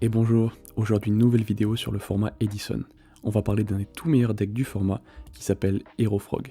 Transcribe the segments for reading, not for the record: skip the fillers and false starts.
Et bonjour, aujourd'hui une nouvelle vidéo sur le format Edison. On va parler d'un des tout meilleurs decks du format qui s'appelle Hero Frog.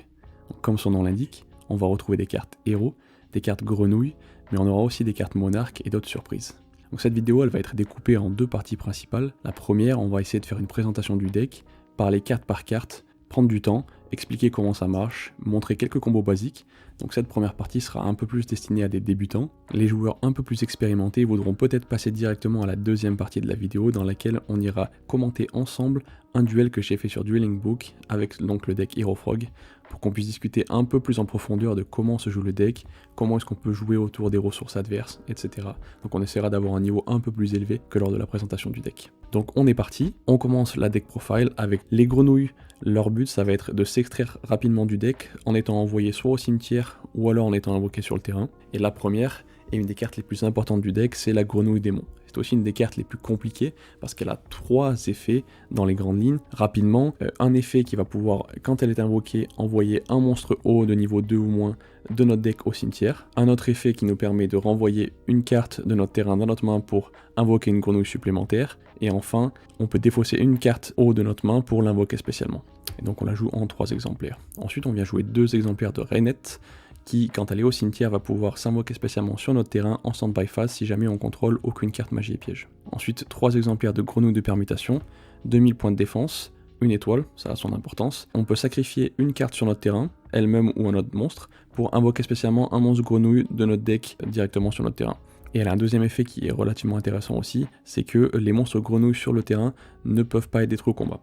Donc, comme son nom l'indique, on va retrouver des cartes héros, des cartes grenouilles, mais on aura aussi des cartes monarques et d'autres surprises. Donc cette vidéo elle va être découpée en deux parties principales. La première, on va essayer de faire une présentation du deck, parler carte par carte, prendre du temps, expliquer comment ça marche, montrer quelques combos basiques. Donc cette première partie sera un peu plus destinée à des débutants. Les joueurs un peu plus expérimentés voudront peut-être passer directement à la deuxième partie de la vidéo dans laquelle on ira commenter ensemble un duel que j'ai fait sur Dueling Book avec donc le deck Hero Frog pour qu'on puisse discuter un peu plus en profondeur de comment se joue le deck, comment est-ce qu'on peut jouer autour des ressources adverses, etc. Donc on essaiera d'avoir un niveau un peu plus élevé que lors de la présentation du deck. Donc on est parti, on commence la deck profile avec les grenouilles. Leur but ça va être de s'extraire rapidement du deck en étant envoyé soit au cimetière ou alors en étant invoqué sur le terrain. Et la première, et une des cartes les plus importantes du deck, c'est la grenouille démon. C'est aussi une des cartes les plus compliquées parce qu'elle a trois effets dans les grandes lignes. Rapidement, un effet qui va pouvoir, quand elle est invoquée, envoyer un monstre haut de niveau 2 ou moins de notre deck au cimetière. Un autre effet qui nous permet de renvoyer une carte de notre terrain dans notre main pour invoquer une grenouille supplémentaire. Et enfin, on peut défausser une carte haut de notre main pour l'invoquer spécialement. Et donc on la joue en 3 exemplaires. Ensuite, on vient jouer 2 exemplaires de Rainette, qui, quand elle est au cimetière, va pouvoir s'invoquer spécialement sur notre terrain en stand-by phase si jamais on contrôle aucune carte magie et piège. Ensuite, 3 exemplaires de grenouille de permutation, 2000 points de défense, une étoile, ça a son importance. On peut sacrifier une carte sur notre terrain, elle-même ou un autre monstre, pour invoquer spécialement un monstre grenouille de notre deck directement sur notre terrain. Et elle a un deuxième effet qui est relativement intéressant aussi, c'est que les monstres grenouilles sur le terrain ne peuvent pas être détruits au combat.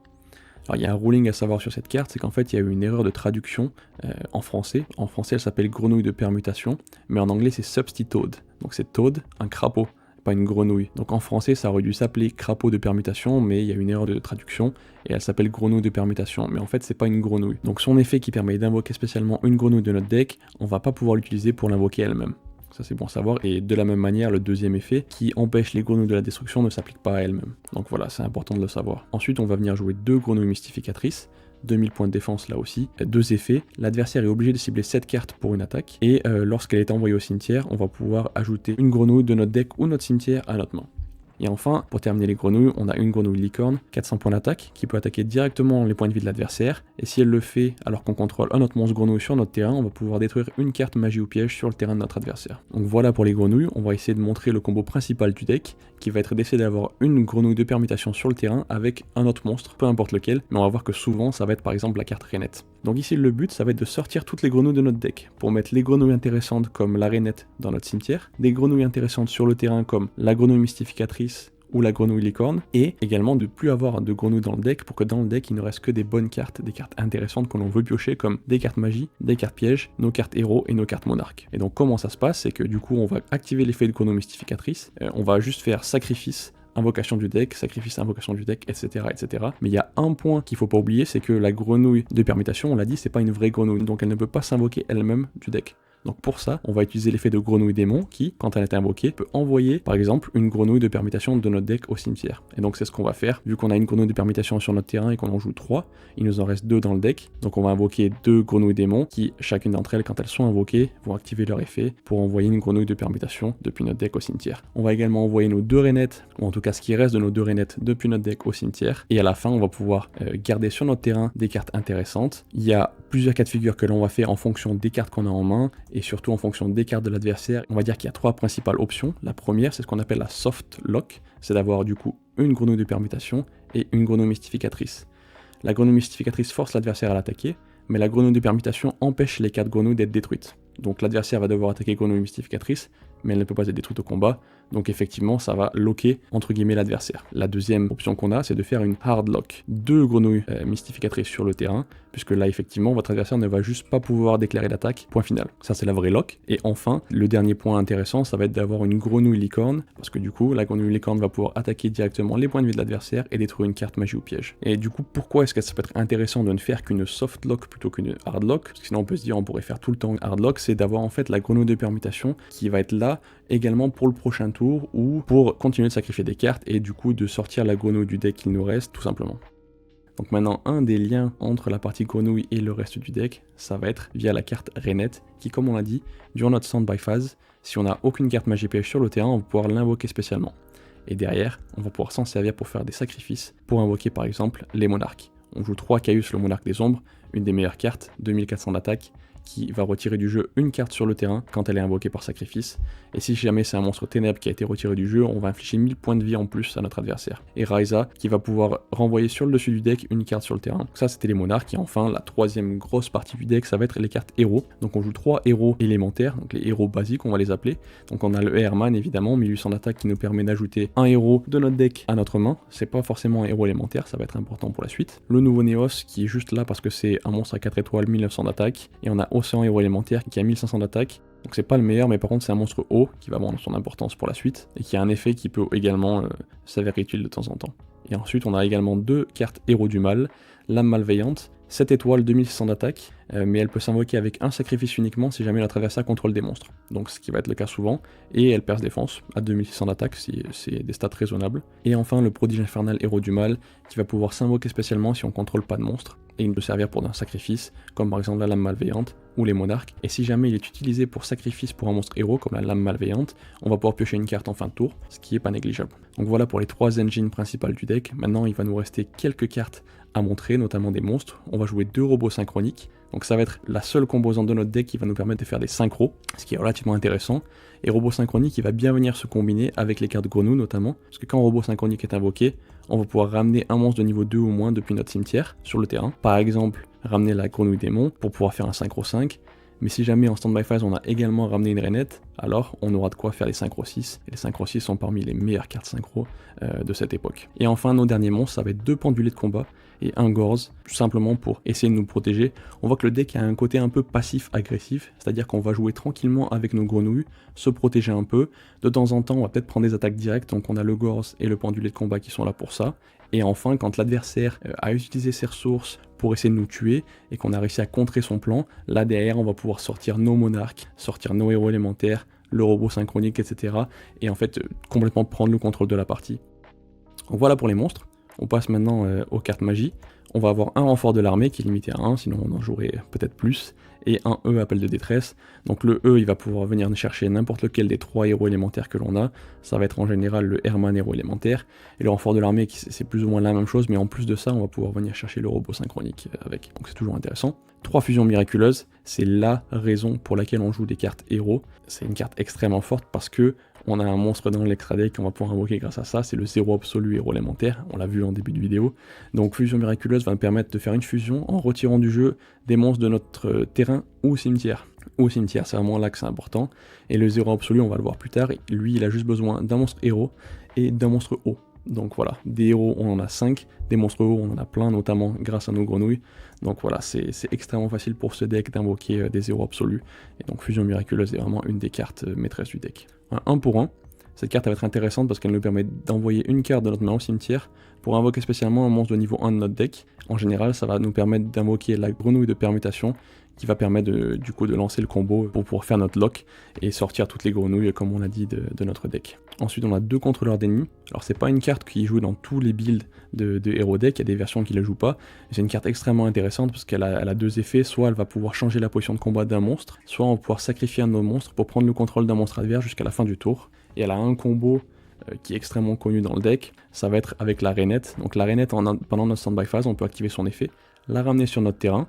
Alors il y a un ruling à savoir sur cette carte, c'est qu'en fait il y a eu une erreur de traduction en français. En français elle s'appelle grenouille de permutation, mais en anglais c'est substitute. Donc c'est toad, un crapaud, pas une grenouille. Donc en français ça aurait dû s'appeler crapaud de permutation, mais il y a une erreur de traduction et elle s'appelle grenouille de permutation. Mais en fait c'est pas une grenouille. Donc son effet qui permet d'invoquer spécialement une grenouille de notre deck, on va pas pouvoir l'utiliser pour l'invoquer elle-même. Ça c'est bon à savoir, et de la même manière le deuxième effet qui empêche les grenouilles de la destruction ne s'applique pas à elles-mêmes. Donc voilà, c'est important de le savoir. Ensuite on va venir jouer 2 grenouilles mystificatrices, 2000 points de défense là aussi, 2 effets, l'adversaire est obligé de cibler 7 cartes pour une attaque, et lorsqu'elle est envoyée au cimetière, on va pouvoir ajouter une grenouille de notre deck ou notre cimetière à notre main. Et enfin, pour terminer les grenouilles, on a une grenouille licorne, 400 points d'attaque, qui peut attaquer directement les points de vie de l'adversaire, et si elle le fait alors qu'on contrôle un autre monstre grenouille sur notre terrain, on va pouvoir détruire une carte magie ou piège sur le terrain de notre adversaire. Donc voilà pour les grenouilles, on va essayer de montrer le combo principal du deck, qui va être d'essayer d'avoir une grenouille de permutation sur le terrain avec un autre monstre, peu importe lequel, mais on va voir que souvent ça va être par exemple la carte Rainette. Donc ici le but ça va être de sortir toutes les grenouilles de notre deck, pour mettre les grenouilles intéressantes comme la Rainette dans notre cimetière, des grenouilles intéressantes sur le terrain comme la grenouille mystificatrice, ou la grenouille licorne, et également de plus avoir de grenouilles dans le deck pour que dans le deck il ne reste que des bonnes cartes, des cartes intéressantes que l'on veut piocher comme des cartes magie, des cartes pièges, nos cartes héros et nos cartes monarques. Et donc comment ça se passe, c'est que du coup on va activer l'effet de grenouille mystificatrice, on va juste faire sacrifice, invocation du deck, sacrifice, invocation du deck, etc. etc. Mais il y a un point qu'il faut pas oublier, c'est que la grenouille de permutation, on l'a dit, c'est pas une vraie grenouille, donc elle ne peut pas s'invoquer elle-même du deck. Donc pour ça, on va utiliser l'effet de grenouille démon qui, quand elle est invoquée, peut envoyer par exemple une grenouille de permutation de notre deck au cimetière. Et donc c'est ce qu'on va faire, vu qu'on a une grenouille de permutation sur notre terrain et qu'on en joue 3, il nous en reste 2 dans le deck. Donc on va invoquer 2 grenouilles démons qui, chacune d'entre elles, quand elles sont invoquées, vont activer leur effet pour envoyer une grenouille de permutation depuis notre deck au cimetière. On va également envoyer nos 2 rainettes, ou en tout cas ce qui reste de nos 2 rainettes depuis notre deck au cimetière. Et à la fin, on va pouvoir garder sur notre terrain des cartes intéressantes. Il y a plusieurs cas de figure que l'on va faire en fonction des cartes qu'on a en main et surtout en fonction des cartes de l'adversaire. On va dire qu'il y a 3 principales options. La première, c'est ce qu'on appelle la soft lock, c'est d'avoir du coup une grenouille de permutation et une grenouille mystificatrice. La grenouille mystificatrice force l'adversaire à l'attaquer, mais la grenouille de permutation empêche les 4 grenouilles d'être détruites. Donc l'adversaire va devoir attaquer grenouille mystificatrice, mais elle ne peut pas être détruite au combat, donc effectivement ça va locker entre guillemets l'adversaire. La deuxième option qu'on a, c'est de faire une hard lock. 2 grenouilles mystificatrices sur le terrain, puisque là effectivement votre adversaire ne va juste pas pouvoir déclarer d'attaque, point final. Ça c'est la vraie lock. Et enfin, le dernier point intéressant, ça va être d'avoir une grenouille licorne, parce que du coup la grenouille licorne va pouvoir attaquer directement les points de vie de l'adversaire et détruire une carte magie ou piège. Et du coup pourquoi est-ce que ça peut être intéressant de ne faire qu'une soft lock plutôt qu'une hard lock? Parce que sinon on peut se dire on pourrait faire tout le temps hard lock, c'est d'avoir en fait la grenouille de permutation qui va être là également pour le prochain tour ou pour continuer de sacrifier des cartes et du coup de sortir la grenouille du deck qu'il nous reste tout simplement. Donc maintenant, un des liens entre la partie grenouille et le reste du deck, ça va être via la carte Rainette, qui comme on l'a dit, durant notre stand-by phase, si on n'a aucune carte magie piège sur le terrain, on va pouvoir l'invoquer spécialement. Et derrière, on va pouvoir s'en servir pour faire des sacrifices, pour invoquer par exemple les monarques. On joue 3 Caius, le monarque des ombres, une des meilleures cartes, 2400 d'attaque, qui va retirer du jeu une carte sur le terrain quand elle est invoquée par sacrifice. Et si jamais c'est un monstre ténèbres qui a été retiré du jeu, on va infliger 1000 points de vie en plus à notre adversaire. Et Raiza qui va pouvoir renvoyer sur le dessus du deck une carte sur le terrain. Donc ça c'était les monarques. Et enfin la troisième grosse partie du deck, ça va être les cartes héros. Donc on joue 3 héros élémentaires, donc les héros basiques on va les appeler. Donc on a le Herman évidemment, 1800 d'attaque qui nous permet d'ajouter un héros de notre deck à notre main. C'est pas forcément un héros élémentaire, ça va être important pour la suite. Le nouveau Néos qui est juste là parce que c'est un monstre à 4 étoiles, 1900 d'attaque. Et on a Océan héros élémentaire qui a 1500 d'attaque. Donc c'est pas le meilleur, mais par contre c'est un monstre haut qui va avoir son importance pour la suite et qui a un effet qui peut également s'avérer utile de temps en temps. Et ensuite on a également 2 cartes héros du mal, Lame malveillante, 7 étoiles, 2600 d'attaque, mais elle peut s'invoquer avec un sacrifice uniquement si jamais notre adversaire contrôle des monstres. Donc ce qui va être le cas souvent, et elle perce défense à 2600 d'attaque si c'est des stats raisonnables. Et enfin le prodige infernal héros du mal qui va pouvoir s'invoquer spécialement si on contrôle pas de monstres, et il peut servir pour un sacrifice, comme par exemple la lame malveillante ou les monarques, et si jamais il est utilisé pour sacrifice pour un monstre héros comme la lame malveillante, on va pouvoir piocher une carte en fin de tour, ce qui est pas négligeable. Donc voilà pour les 3 engines principales du deck. Maintenant il va nous rester quelques cartes à montrer, notamment des monstres. On va jouer 2 robots synchroniques, donc ça va être la seule composante de notre deck qui va nous permettre de faire des synchros, ce qui est relativement intéressant. Et robot synchronique il va bien venir se combiner avec les cartes grenouilles notamment, parce que quand robot synchronique est invoqué, on va pouvoir ramener un monstre de niveau 2 ou moins depuis notre cimetière sur le terrain. Par exemple, ramener la grenouille démon pour pouvoir faire un synchro 5. Mais si jamais en standby phase on a également ramené une rainette, alors on aura de quoi faire les synchro 6. Et les synchro 6 sont parmi les meilleures cartes synchro de cette époque. Et enfin nos derniers monstres, ça va être 2 pendulés de combat et un Gorz, tout simplement pour essayer de nous protéger. On voit que le deck a un côté un peu passif-agressif, c'est-à-dire qu'on va jouer tranquillement avec nos grenouilles, se protéger un peu. De temps en temps on va peut-être prendre des attaques directes, donc on a le Gorz et le pendulé de combat qui sont là pour ça. Et enfin, quand l'adversaire a utilisé ses ressources pour essayer de nous tuer et qu'on a réussi à contrer son plan, là derrière on va pouvoir sortir nos monarques, sortir nos héros élémentaires, le robot synchronique, etc. Et en fait complètement prendre le contrôle de la partie. Donc voilà pour les monstres. On passe maintenant aux cartes magie. On va avoir un renfort de l'armée qui est limité à 1, sinon on en jouerait peut-être plus, et un E appel de détresse. Donc le E il va pouvoir venir chercher n'importe lequel des 3 héros élémentaires que l'on a. Ça va être en général le Herman héros élémentaire, et le renfort de l'armée c'est plus ou moins la même chose, mais en plus de ça on va pouvoir venir chercher le robot synchronique avec, donc c'est toujours intéressant. 3 fusions miraculeuses, c'est la raison pour laquelle on joue des cartes héros. C'est une carte extrêmement forte parce que on a un monstre dans l'extra deck qu'on va pouvoir invoquer grâce à ça, c'est le 0 absolu héros élémentaire, on l'a vu en début de vidéo. Donc fusion miraculeuse va me permettre de faire une fusion en retirant du jeu des monstres de notre terrain ou cimetière. Ou cimetière, c'est vraiment là que c'est important. Et le 0 absolu, on va le voir plus tard, lui il a juste besoin d'un monstre héros et d'un monstre haut. Donc voilà, des héros on en a 5, des monstres hauts on en a plein, notamment grâce à nos grenouilles. Donc voilà, c'est extrêmement facile pour ce deck d'invoquer des héros absolus. Et donc fusion miraculeuse est vraiment une des cartes maîtresses du deck. Un 1 pour 1, cette carte va être intéressante parce qu'elle nous permet d'envoyer une carte de notre main au cimetière pour invoquer spécialement un monstre de niveau 1 de notre deck. En général, ça va nous permettre d'invoquer la grenouille de permutation qui va permettre du coup de lancer le combo pour pouvoir faire notre lock et sortir toutes les grenouilles comme on l'a dit de notre deck. Ensuite on a 2 contrôleurs d'ennemis. Alors c'est pas une carte qui joue dans tous les builds de Hero Deck, il y a des versions qui la jouent pas. C'est une carte extrêmement intéressante parce qu'elle a 2 effets, soit elle va pouvoir changer la position de combat d'un monstre, soit on va pouvoir sacrifier un de nos monstres pour prendre le contrôle d'un monstre adverse jusqu'à la fin du tour. Et elle a un combo qui est extrêmement connu dans le deck, ça va être avec la rainette. Donc la rainette pendant notre standby phase on peut activer son effet, la ramener sur notre terrain.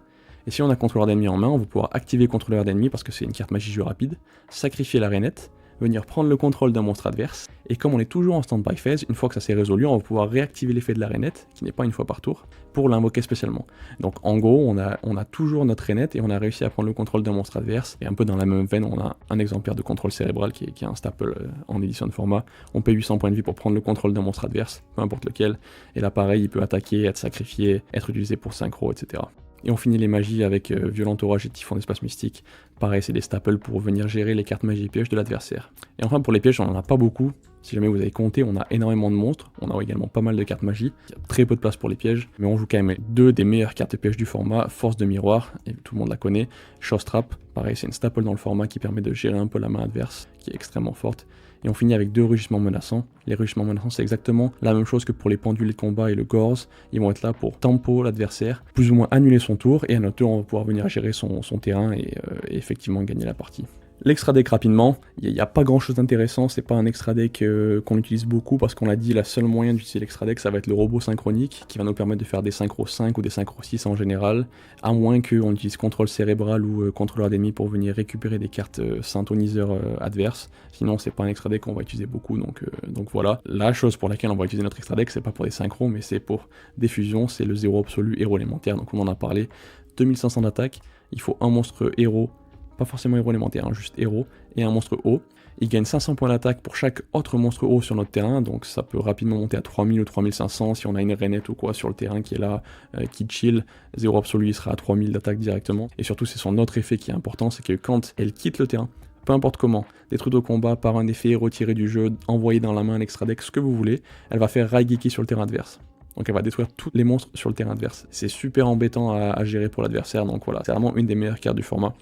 Et si on a contrôleur d'ennemi en main, on va pouvoir activer contrôleur d'ennemi parce que c'est une carte magie jeu rapide, sacrifier la rainette, venir prendre le contrôle d'un monstre adverse, et comme on est toujours en standby phase, une fois que ça s'est résolu, on va pouvoir réactiver l'effet de la rainette, qui n'est pas une fois par tour, pour l'invoquer spécialement. Donc en gros, on a toujours notre rainette et on a réussi à prendre le contrôle d'un monstre adverse, et un peu dans la même veine, on a un exemplaire de contrôle cérébral qui est un staple en édition de format. On paye 800 points de vie pour prendre le contrôle d'un monstre adverse, peu importe lequel, et là pareil, il peut attaquer, être sacrifié, être utilisé pour synchro, etc. Et on finit les magies avec Violent Orage et Typhon d'Espace Mystique. Pareil, c'est des staples pour venir gérer les cartes magie et pièges de l'adversaire. Et enfin pour les pièges, on en a pas beaucoup. Si jamais vous avez compté, on a énormément de monstres. On a également pas mal de cartes magie. Il y a très peu de place pour les pièges. Mais on joue quand même 2 des meilleures cartes pièges du format. Force de miroir, et tout le monde la connaît. Shoss Trap, pareil, c'est une staple dans le format qui permet de gérer un peu la main adverse, qui est extrêmement forte. Et on finit avec 2 rugissements menaçants. Les rugissements menaçants, c'est exactement la même chose que pour les pendulés de combat et le Gorz. Ils vont être là pour tempo l'adversaire, plus ou moins annuler son tour, et à notre tour, on va pouvoir venir gérer son terrain et effectivement gagner la partie. L'extra deck rapidement, il n'y a pas grand chose d'intéressant, c'est pas un extra deck qu'on utilise beaucoup parce qu'on l'a dit, la seule moyen d'utiliser l'extra deck ça va être le robot synchronique qui va nous permettre de faire des synchro 5 ou des synchro 6 en général, à moins qu'on utilise contrôle cérébral ou contrôleur d'ennemis pour venir récupérer des cartes synthoniseurs adverses, sinon c'est pas un extra deck qu'on va utiliser beaucoup donc voilà. La chose pour laquelle on va utiliser notre extra deck c'est pas pour des synchros mais c'est pour des fusions, c'est le 0 absolu héros élémentaire, donc on en a parlé, 2500 d'attaque, il faut un monstre héros, pas forcément héros élémentaire, hein, juste héros, et un monstre haut. Il gagne 500 points d'attaque pour chaque autre monstre haut sur notre terrain, donc ça peut rapidement monter à 3000 ou 3500 si on a une rainette ou quoi sur le terrain qui est là, qui chill. 0 absolu, il sera à 3000 d'attaque directement. Et surtout, c'est son autre effet qui est important, c'est que quand elle quitte le terrain, peu importe comment, détruite au combat par un effet retiré du jeu, envoyé dans la main, un extra deck, ce que vous voulez, elle va faire Raigeki sur le terrain adverse. Donc elle va détruire tous les monstres sur le terrain adverse. C'est super embêtant à gérer pour l'adversaire, donc voilà, c'est vraiment une des meilleures cartes du format.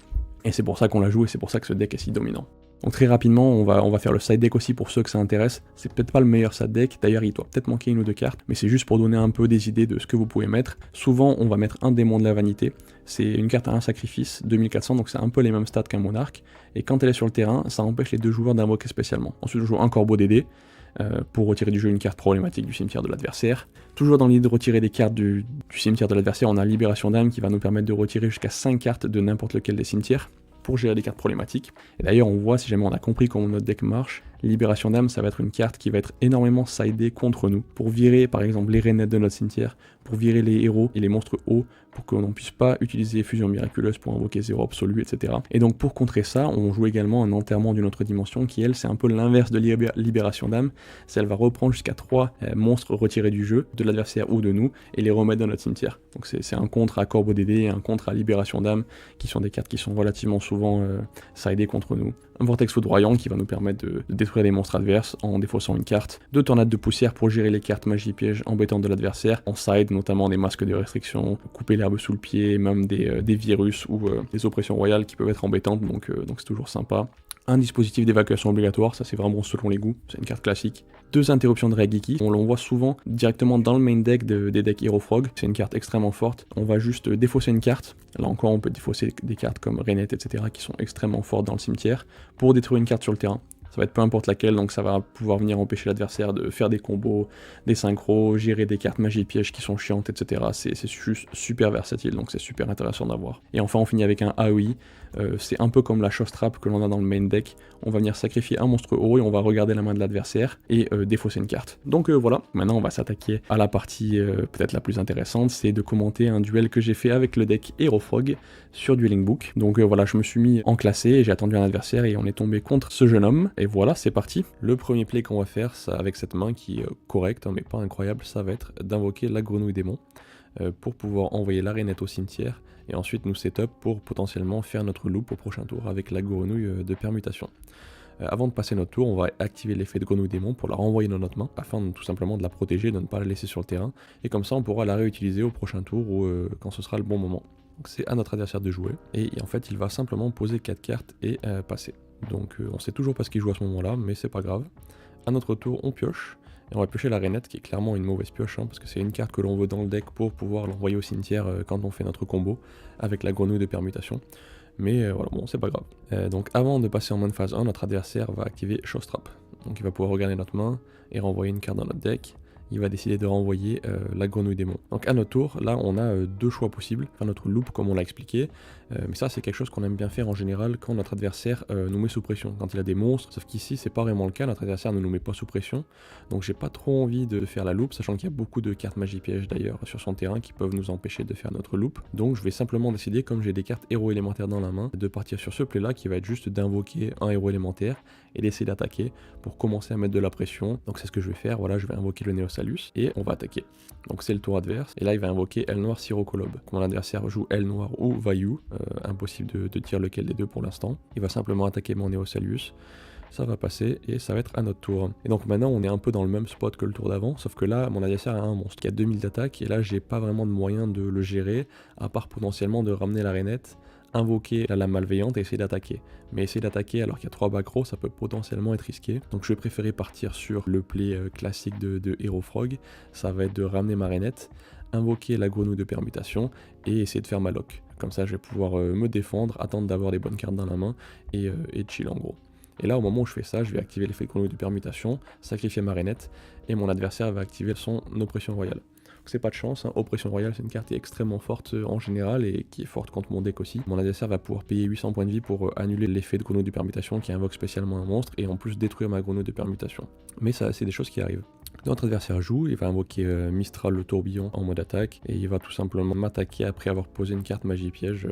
Et c'est pour ça qu'on la joue et c'est pour ça que ce deck est si dominant. Donc très rapidement, on va faire le side deck aussi pour ceux que ça intéresse. C'est peut-être pas le meilleur side deck, d'ailleurs il doit peut-être manquer une ou deux cartes, mais c'est juste pour donner un peu des idées de ce que vous pouvez mettre. Souvent on va mettre un démon de la vanité, c'est une carte à un sacrifice, 2400, donc c'est un peu les mêmes stats qu'un monarque. Et quand elle est sur le terrain, ça empêche les deux joueurs d'invoquer spécialement. Ensuite on joue un corbeau d'aider, pour retirer du jeu une carte problématique du cimetière de l'adversaire. Toujours dans l'idée de retirer des cartes du cimetière de l'adversaire, on a Libération d'âme qui va nous permettre de retirer jusqu'à 5 cartes de n'importe lequel des cimetières pour gérer des cartes problématiques. Et d'ailleurs on voit, si jamais on a compris comment notre deck marche, Libération d'âme ça va être une carte qui va être énormément sidée contre nous, pour virer par exemple les rainettes de notre cimetière, pour virer les héros et les monstres hauts, pour qu'on ne puisse pas utiliser Fusion Miraculeuse pour invoquer 0 absolu, etc. Et donc pour contrer ça, on joue également un enterrement d'une autre dimension qui elle c'est un peu l'inverse de Libération d'âme, c'est elle va reprendre jusqu'à 3 monstres retirés du jeu, de l'adversaire ou de nous, et les remettre dans notre cimetière. Donc c'est un contre à Corbeau d'Aider et un contre à Libération d'âme, qui sont des cartes qui sont relativement souvent sidées contre nous. Un vortex foudroyant qui va nous permettre de détruire les monstres adverses en défaussant une carte. 2 tornades de poussière pour gérer les cartes magie piège embêtantes de l'adversaire. En side, notamment des masques de restriction, couper l'herbe sous le pied, même des virus ou des oppressions royales qui peuvent être embêtantes, donc c'est toujours sympa. Un dispositif d'évacuation obligatoire, ça c'est vraiment selon les goûts, c'est une carte classique. 2 interruptions de Raigeki, on l'envoie souvent directement dans le main deck des decks Hero Frog, c'est une carte extrêmement forte, on va juste défausser une carte, là encore on peut défausser des cartes comme Rainette, etc. qui sont extrêmement fortes dans le cimetière, pour détruire une carte sur le terrain. Ça va être peu importe laquelle, donc ça va pouvoir venir empêcher l'adversaire de faire des combos, des synchros, gérer des cartes magie de piège qui sont chiantes, etc. C'est juste super versatile, donc c'est super intéressant d'avoir. Et enfin on finit avec un AOI, c'est un peu comme la Show Trap que l'on a dans le main deck, on va venir sacrifier un monstre haut et on va regarder la main de l'adversaire et défausser une carte. Donc voilà, maintenant on va s'attaquer à la partie peut-être la plus intéressante, c'est de commenter un duel que j'ai fait avec le deck Hero Frog sur Dueling Book. Donc voilà, je me suis mis en classé et j'ai attendu un adversaire et on est tombé contre ce jeune homme. Et voilà, c'est parti. Le premier play qu'on va faire, ça, avec cette main qui est correcte, hein, mais pas incroyable, ça va être d'invoquer la grenouille démon pour pouvoir envoyer la rainette au cimetière et ensuite nous setup pour potentiellement faire notre loop au prochain tour avec la grenouille de permutation. Avant de passer notre tour, on va activer l'effet de grenouille démon pour la renvoyer dans notre main, afin tout simplement de la protéger, de ne pas la laisser sur le terrain, et comme ça on pourra la réutiliser au prochain tour ou quand ce sera le bon moment. Donc c'est à notre adversaire de jouer, et en fait il va simplement poser 4 cartes et passer. Donc on sait toujours pas ce qu'il joue à ce moment là, mais c'est pas grave. À notre tour on pioche, et on va piocher la rainette qui est clairement une mauvaise pioche, hein, parce que c'est une carte que l'on veut dans le deck pour pouvoir l'envoyer au cimetière quand on fait notre combo, avec la grenouille de permutation. Mais voilà, bon, c'est pas grave. Donc avant de passer en main phase 1, notre adversaire va activer Show Trap. Donc il va pouvoir regarder notre main et renvoyer une carte dans notre deck. Il va décider de renvoyer la grenouille démon. Donc à notre tour, là on a 2 choix possibles, faire notre loop comme on l'a expliqué, mais ça c'est quelque chose qu'on aime bien faire en général quand notre adversaire nous met sous pression, quand il a des monstres, sauf qu'ici c'est pas vraiment le cas, notre adversaire ne nous met pas sous pression, donc j'ai pas trop envie de faire la loop, sachant qu'il y a beaucoup de cartes magie piège d'ailleurs sur son terrain qui peuvent nous empêcher de faire notre loop, donc je vais simplement décider, comme j'ai des cartes héros élémentaires dans la main, de partir sur ce play là qui va être juste d'invoquer un héros élémentaire et d'essayer d'attaquer pour commencer à mettre de la pression. Donc c'est ce que je vais faire, voilà, je vais invoquer le Néosalus et on va attaquer. Donc c'est le tour adverse, et là il va invoquer Aile Noire Sirocolobe. Quand mon adversaire joue Aile Noire ou Vayu, impossible de dire lequel des deux pour l'instant, il va simplement attaquer mon Néosalus, ça va passer et ça va être à notre tour. Et donc maintenant on est un peu dans le même spot que le tour d'avant, sauf que là mon adversaire a un monstre qui a 2000 d'attaque, et là j'ai pas vraiment de moyen de le gérer, à part potentiellement de ramener la rainette, invoquer la lame malveillante et essayer d'attaquer. Mais essayer d'attaquer alors qu'il y a 3 backrows, ça peut potentiellement être risqué. Donc je vais préférer partir sur le play classique de Hero Frog, ça va être de ramener ma rainette, invoquer la grenouille de permutation et essayer de faire ma lock. Comme ça je vais pouvoir me défendre, attendre d'avoir les bonnes cartes dans la main et chill en gros. Et là au moment où je fais ça, je vais activer l'effet de grenouille de permutation, sacrifier ma rainette, et mon adversaire va activer son oppression royale. Donc c'est pas de chance, hein. Oppression royale c'est une carte qui est extrêmement forte en général et qui est forte contre mon deck aussi. Mon adversaire va pouvoir payer 800 points de vie pour annuler l'effet de grenouille de permutation qui invoque spécialement un monstre et en plus détruire ma grenouille de permutation. Mais ça c'est des choses qui arrivent. Notre adversaire joue, il va invoquer Mistral le tourbillon en mode attaque et il va tout simplement m'attaquer après avoir posé une carte magie piège.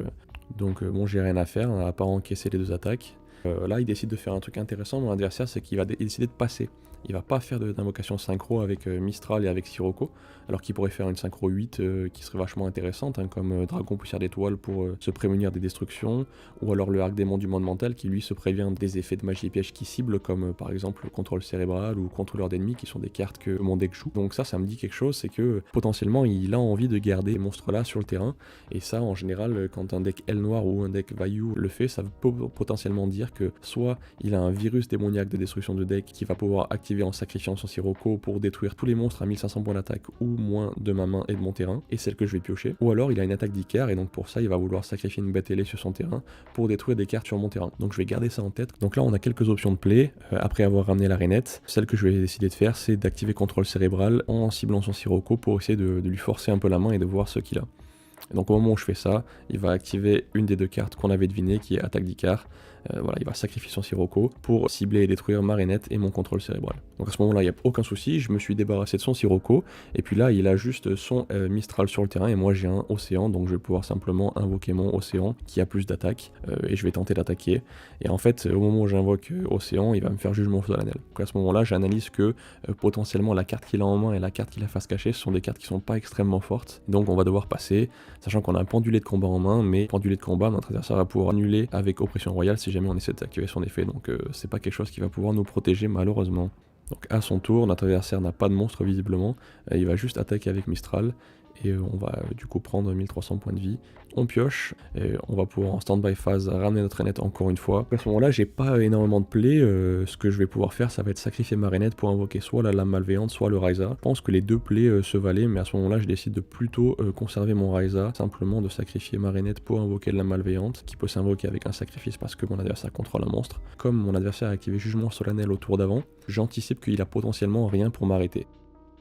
Donc bon, j'ai rien à faire, à part encaisser les deux attaques. Là il décide de faire un truc intéressant, mon adversaire, c'est qu'il va décider de passer. Il va pas faire d'invocation synchro avec Mistral et avec Sirocco, alors qu'il pourrait faire une synchro 8 qui serait vachement intéressante, hein, comme Dragon Poussière d'étoile pour se prémunir des destructions, ou alors le Arc Démon du monde mental qui lui se prévient des effets de magie et piège qui ciblent, comme par exemple le contrôle cérébral ou contrôleur d'ennemis, qui sont des cartes que mon deck joue. Donc ça me dit quelque chose, c'est que potentiellement il a envie de garder ces monstres là sur le terrain, et ça en général quand un deck L noir ou un deck Vayu le fait, ça peut potentiellement dire que soit il a un virus démoniaque de destruction de deck qui va pouvoir activer en sacrifiant son Sirocco pour détruire tous les monstres à 1500 points d'attaque ou moins de ma main et de mon terrain, et celle que je vais piocher, ou alors il a une attaque d'Icar et donc pour ça il va vouloir sacrifier une bête ailée sur son terrain pour détruire des cartes sur mon terrain. Donc je vais garder ça en tête. Donc là on a quelques options de play, après avoir ramené la rainette. Celle que je vais décider de faire, c'est d'activer contrôle cérébral en ciblant son Sirocco pour essayer de lui forcer un peu la main et de voir ce qu'il a. Et donc au moment où je fais ça, il va activer une des deux cartes qu'on avait devinées qui est attaque d'Icar. Voilà, il va sacrifier son Sirocco pour cibler et détruire ma rainette et mon contrôle cérébral. Donc à ce moment-là, il n'y a aucun souci, je me suis débarrassé de son Sirocco, et puis là, il a juste son Mistral sur le terrain, et moi j'ai un Océan, donc je vais pouvoir simplement invoquer mon Océan qui a plus d'attaque, et je vais tenter d'attaquer. Et en fait, au moment où j'invoque Océan, il va me faire Jugement solennel. Donc à ce moment-là, j'analyse que potentiellement la carte qu'il a en main et la carte qu'il a face cachée, ce sont des cartes qui sont pas extrêmement fortes, donc on va devoir passer, sachant qu'on a un pendulé de combat en main, mais pendulé de combat, notre adversaire va pouvoir annuler avec Oppression Royale si jamais on essaie d'activer son effet, donc c'est pas quelque chose qui va pouvoir nous protéger malheureusement. Donc à son tour, notre adversaire n'a pas de monstre visiblement, il va juste attaquer avec Mistral, et on va du coup prendre 1300 points de vie. On pioche, et on va pouvoir en stand-by phase ramener notre rainette encore une fois. À ce moment-là, j'ai pas énormément de play, ce que je vais pouvoir faire, ça va être sacrifier ma rainette pour invoquer soit la lame malveillante, soit le Raiza. Je pense que les deux plays se valaient, mais à ce moment-là, je décide de plutôt conserver mon Raiza, simplement de sacrifier ma rainette pour invoquer la malveillante, qui peut s'invoquer avec un sacrifice parce que mon adversaire contrôle un monstre. Comme mon adversaire a activé Jugement solennel au tour d'avant, j'anticipe qu'il a potentiellement rien pour m'arrêter.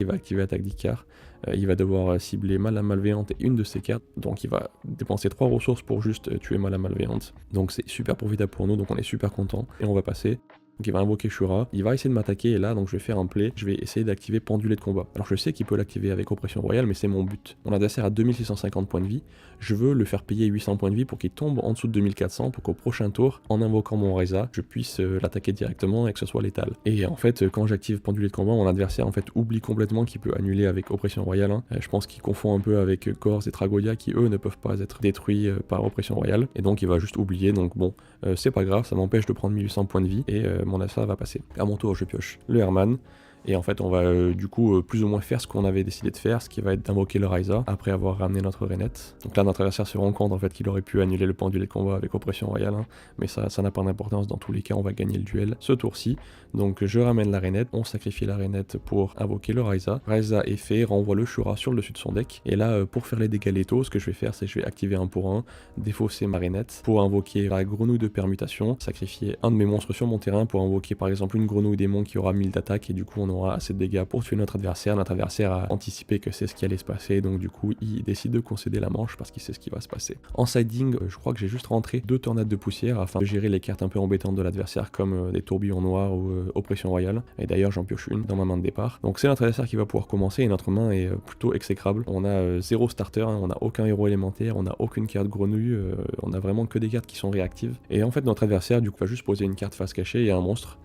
Il va activer attaque d'Icar, il va devoir cibler la malveillante et une de ses cartes, donc il va dépenser 3 ressources pour juste tuer la malveillante. Donc c'est super profitable pour nous, donc on est super content, et on va passer. Donc il va invoquer Shura, il va essayer de m'attaquer, et là donc je vais faire un play, je vais essayer d'activer Pendulé de combat. Alors je sais qu'il peut l'activer avec Oppression Royale, mais c'est mon but. Mon adversaire a 2650 points de vie, je veux le faire payer 800 points de vie pour qu'il tombe en dessous de 2400, pour qu'au prochain tour, en invoquant mon Raiza, je puisse l'attaquer directement et que ce soit létal. Et en fait, quand j'active Pendulé de combat, mon adversaire en fait oublie complètement qu'il peut annuler avec Oppression Royale. Hein. Je pense qu'il confond un peu avec Corse et Tragoya qui eux ne peuvent pas être détruits par Oppression Royale, et donc il va juste oublier, donc bon, c'est pas grave, ça m'empêche de prendre 1800 points de vie, et mon adversaire va passer. À mon tour, je pioche le Herman. Et en fait, on va du coup plus ou moins faire ce qu'on avait décidé de faire, ce qui va être d'invoquer le Raiza après avoir ramené notre rainette. Donc là, notre adversaire se rend compte en fait qu'il aurait pu annuler le pendulé de combat avec Oppression Royale, hein, mais ça n'a pas d'importance. Dans tous les cas, on va gagner le duel ce tour-ci. Donc je ramène la rainette, on sacrifie la rainette pour invoquer le Raiza. Raiza est fait, renvoie le Shura sur le dessus de son deck. Et là, pour faire les dégâts létaux, ce que je vais faire, c'est que je vais activer un pour un, défausser ma rainette pour invoquer la grenouille de permutation, sacrifier un de mes monstres sur mon terrain pour invoquer par exemple une grenouille démon qui aura 1000 d'attaque, et du coup on aura assez de dégâts pour tuer notre adversaire. Notre adversaire a anticipé que c'est ce qui allait se passer, donc du coup il décide de concéder la manche parce qu'il sait ce qui va se passer. En siding, je crois que j'ai juste rentré 2 tornades de poussière afin de gérer les cartes un peu embêtantes de l'adversaire comme des tourbillons noirs ou Oppression Royale, et d'ailleurs j'en pioche une dans ma main de départ. Donc c'est notre adversaire qui va pouvoir commencer, et notre main est plutôt exécrable. On a 0 starter, hein, on n'a aucun héros élémentaire, on n'a aucune carte grenouille, on a vraiment que des cartes qui sont réactives, et en fait notre adversaire du coup va juste poser une carte face cachée et un monstre.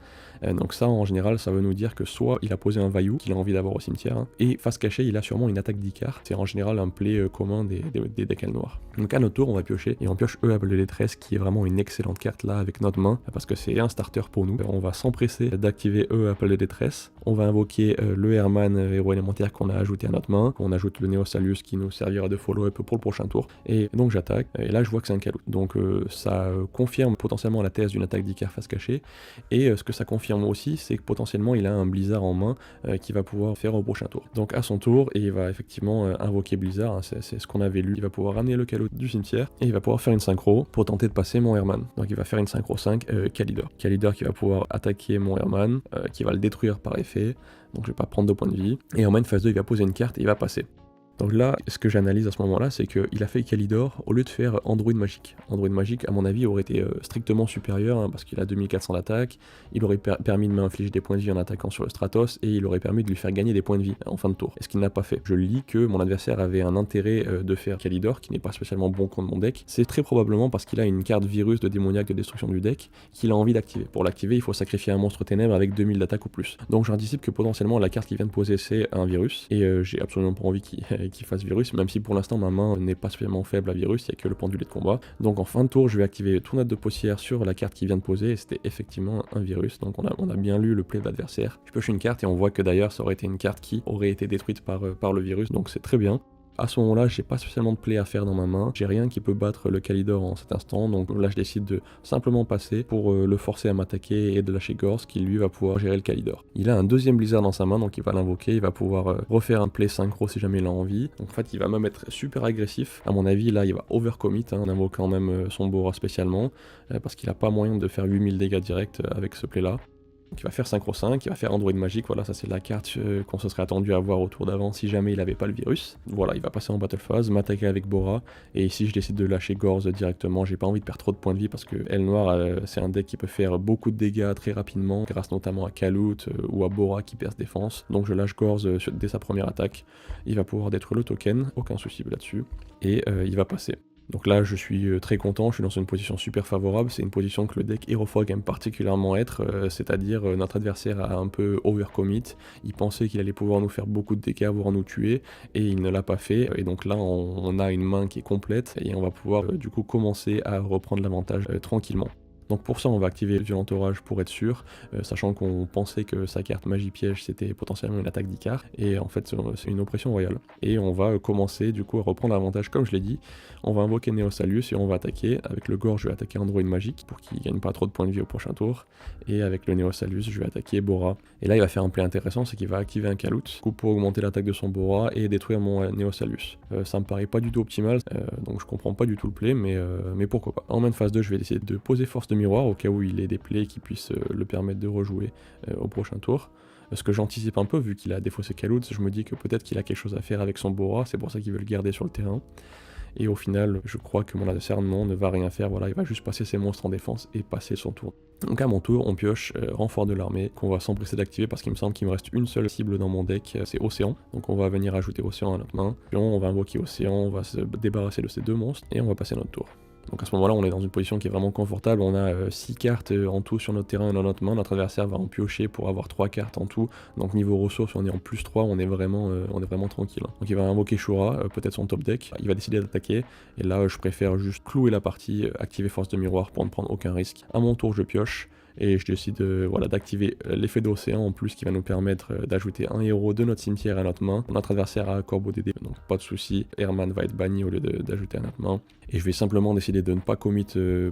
Donc ça en général ça veut nous dire que soit il a posé un Vayu qu'il a envie d'avoir au cimetière, hein, et face cachée il a sûrement une attaque d'Icar. C'est en général un play commun des decks noirs. Donc à notre tour on va piocher, et on pioche Appel de détresse qui est vraiment une excellente carte là avec notre main, parce que c'est un starter pour nous. On va s'empresser d'activer Appel de détresse, on va invoquer le Herman héros élémentaire qu'on a ajouté à notre main, on ajoute le Neosalius qui nous servira de follow-up pour le prochain tour, et donc j'attaque, et là je vois que c'est un Kalout. Donc ça confirme potentiellement la thèse d'une attaque d'Icar face cachée, et ce que ça confirme confirme aussi, c'est que potentiellement il a un Blizzard en main qu'il va pouvoir faire au prochain tour. Donc à son tour, et il va effectivement invoquer Blizzard, hein, c'est ce qu'on avait lu. Il va pouvoir ramener le Calout du cimetière et il va pouvoir faire une synchro pour tenter de passer mon Herman. Donc il va faire une synchro 5 Kalidor. Kalidor qui va pouvoir attaquer mon Herman, qui va le détruire par effet, donc je vais pas prendre de points de vie. Et en main phase 2, il va poser une carte et il va passer. Donc là, ce que j'analyse à ce moment-là, c'est qu'il a fait Kalidor au lieu de faire Android Magique. Android Magique, à mon avis, aurait été strictement supérieur, hein, parce qu'il a 2400 d'attaque, il aurait permis de m'infliger des points de vie en attaquant sur le Stratos, et il aurait permis de lui faire gagner des points de vie en fin de tour. Et ce qu'il n'a pas fait. Je lis que mon adversaire avait un intérêt de faire Kalidor, qui n'est pas spécialement bon contre mon deck. C'est très probablement parce qu'il a une carte virus de démoniaque de destruction du deck, qu'il a envie d'activer. Pour l'activer, il faut sacrifier un monstre ténèbres avec 2000 d'attaque ou plus. Donc j'anticipe que potentiellement la carte qu'il vient de poser, c'est un virus, et j'ai absolument pas envie qu'il fasse virus, même si pour l'instant ma main n'est pas spécialement faible à virus, il n'y a que le pendulet de combat. Donc en fin de tour, je vais activer Tournade de Paussière sur la carte qu'il vient de poser, et c'était effectivement un virus, donc on a bien lu le play de l'adversaire. Je pioche une carte et on voit que d'ailleurs ça aurait été une carte qui aurait été détruite par le virus, donc c'est très bien. À ce moment-là, j'ai pas spécialement de play à faire dans ma main, j'ai rien qui peut battre le Kalidor en cet instant, donc là je décide de simplement passer pour le forcer à m'attaquer et de lâcher Gorz qui lui va pouvoir gérer le Kalidor. Il a un deuxième Blizzard dans sa main, donc il va l'invoquer, il va pouvoir refaire un play synchro si jamais il a envie. Donc en fait il va même être super agressif, à mon avis là il va overcommit en invoquant même son Bora spécialement, parce qu'il a pas moyen de faire 8000 dégâts directs avec ce play là. Donc il va faire synchro 5, il va faire Android Magique, voilà, ça c'est la carte qu'on se serait attendu à voir au tour d'avant si jamais il avait pas le virus. Voilà, il va passer en battle phase, m'attaquer avec Bora, et ici je décide de lâcher Gorz directement, j'ai pas envie de perdre trop de points de vie parce que Elle Noire c'est un deck qui peut faire beaucoup de dégâts très rapidement, grâce notamment à Calout ou à Bora qui perce défense. Donc je lâche Gorz dès sa première attaque, il va pouvoir détruire le token, aucun souci là-dessus, et il va passer. Donc là je suis très content, je suis dans une position super favorable, c'est une position que le deck Herofrog aime particulièrement être, c'est-à-dire notre adversaire a un peu overcommit, il pensait qu'il allait pouvoir nous faire beaucoup de dégâts, voire nous tuer, et il ne l'a pas fait, et donc là on a une main qui est complète, et on va pouvoir du coup commencer à reprendre l'avantage tranquillement. Donc pour ça on va activer Violent Orage pour être sûr, sachant qu'on pensait que sa carte Magie Piège c'était potentiellement une attaque d'Icar, et en fait c'est une oppression royale. Et on va commencer du coup à reprendre l'avantage comme je l'ai dit, on va invoquer Neosalius et on va attaquer, avec le Gore je vais attaquer Android Magique pour qu'il gagne pas trop de points de vie au prochain tour, et avec le Neosalius je vais attaquer Bora. Et là il va faire un play intéressant, c'est qu'il va activer un Calout, du coup pour augmenter l'attaque de son Bora et détruire mon Neosalius. Ça me paraît pas du tout optimal, donc je comprends pas du tout le play, mais pourquoi pas. En main phase 2 je vais essayer de poser Force de Miroir au cas où il ait des plays qui puissent le permettre de rejouer au prochain tour. Ce que j'anticipe un peu, vu qu'il a défaussé Calout, je me dis que peut-être qu'il a quelque chose à faire avec son Bora, c'est pour ça qu'il veut le garder sur le terrain. Et au final, je crois que mon adversaire ne va rien faire, voilà, il va juste passer ses monstres en défense et passer son tour. Donc à mon tour, on pioche renfort de l'armée, qu'on va s'empresser d'activer parce qu'il me semble qu'il me reste une seule cible dans mon deck, c'est Océan. Donc on va venir ajouter Océan à notre main, puis on va invoquer Océan, on va se débarrasser de ces deux monstres, et on va passer notre tour. Donc à ce moment-là, on est dans une position qui est vraiment confortable, on a 6 cartes en tout sur notre terrain et dans notre main, notre adversaire va en piocher pour avoir 3 cartes en tout, donc niveau ressources, on est en plus 3, on est vraiment tranquille. Donc il va invoquer Shura, peut-être son top deck, il va décider d'attaquer, et là je préfère juste clouer la partie, activer Force de Miroir pour ne prendre aucun risque. À mon tour, je pioche, et je décide d'activer l'effet d'Océan en plus qui va nous permettre d'ajouter un héros de notre cimetière à notre main. Notre adversaire a Corbeau DD, donc pas de souci, Herman va être banni au lieu d'ajouter à notre main. Et je vais simplement décider de ne pas commit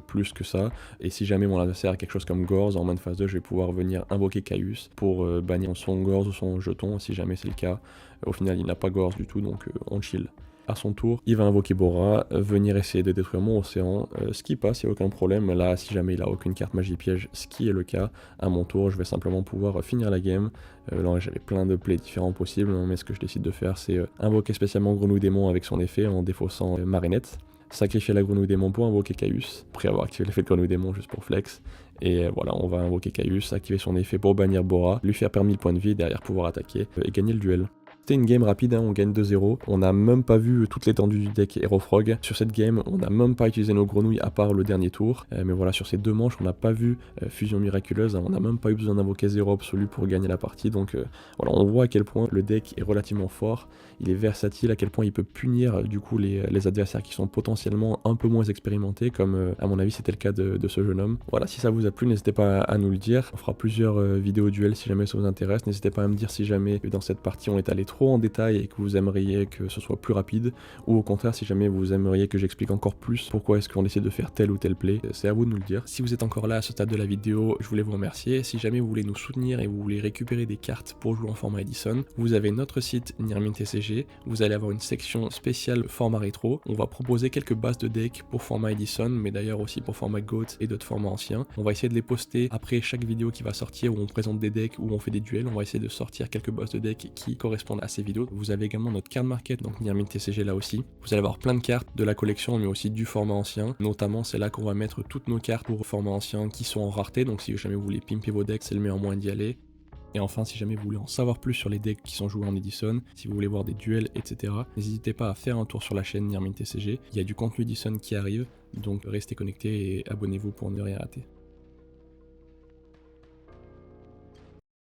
plus que ça, et si jamais mon adversaire a quelque chose comme Gorz, en main phase 2 je vais pouvoir venir invoquer Caius pour bannir son Gorz ou son jeton si jamais c'est le cas. Au final il n'a pas Gorz du tout, donc on chill. À son tour, il va invoquer Bora, venir essayer de détruire mon Océan, ce qui passe, il n'y a aucun problème. Là, si jamais il a aucune carte magie piège, ce qui est le cas, à mon tour, je vais simplement pouvoir finir la game. Là, j'avais plein de plays différents possibles, mais ce que je décide de faire, c'est invoquer spécialement Grenouille Démon avec son effet en défaussant Marinette, sacrifier la Grenouille Démon pour invoquer Caius, après avoir activé l'effet de Grenouille Démon juste pour flex. Et voilà, on va invoquer Caius, activer son effet pour bannir Bora, lui faire perdre 1000 points de vie, derrière pouvoir attaquer et gagner le duel. C'était une game rapide, hein, on gagne 2-0, on n'a même pas vu toute l'étendue du deck Herofrog. Sur cette game, on n'a même pas utilisé nos grenouilles à part le dernier tour, mais voilà, sur ces deux manches, on n'a pas vu Fusion Miraculeuse, hein, on n'a même pas eu besoin d'invoquer 0 absolu pour gagner la partie, donc voilà, on voit à quel point le deck est relativement fort, il est versatile, à quel point il peut punir du coup les adversaires qui sont potentiellement un peu moins expérimentés, comme à mon avis c'était le cas de ce jeune homme. Voilà, si ça vous a plu, n'hésitez pas à nous le dire, on fera plusieurs vidéos duels si jamais ça vous intéresse, n'hésitez pas à me dire si jamais dans cette partie on est allé trop en détail et que vous aimeriez que ce soit plus rapide, ou au contraire si jamais vous aimeriez que j'explique encore plus pourquoi est-ce qu'on essaie de faire tel ou tel play, c'est à vous de nous le dire. Si vous êtes encore là à ce stade de la vidéo, je voulais vous remercier. Si jamais vous voulez nous soutenir et vous voulez récupérer des cartes pour jouer en format Edison, vous avez notre site Nirmin TCG, vous allez avoir une section spéciale format rétro. On va proposer quelques bases de deck pour format Edison, mais d'ailleurs aussi pour format GOAT et d'autres formats anciens. On va essayer de les poster après chaque vidéo qui va sortir où on présente des decks, où on fait des duels. On va essayer de sortir quelques bases de deck qui correspondent à ces vidéos. Vous avez également notre card market, donc Nirmin TCG là aussi. Vous allez avoir plein de cartes de la collection, mais aussi du format ancien. Notamment, c'est là qu'on va mettre toutes nos cartes pour format ancien qui sont en rareté. Donc si jamais vous voulez pimper vos decks, c'est le meilleur moyen d'y aller. Et enfin, si jamais vous voulez en savoir plus sur les decks qui sont joués en Edison, si vous voulez voir des duels, etc., n'hésitez pas à faire un tour sur la chaîne Nirmin TCG. Il y a du contenu Edison qui arrive, donc restez connectés et abonnez-vous pour ne rien rater.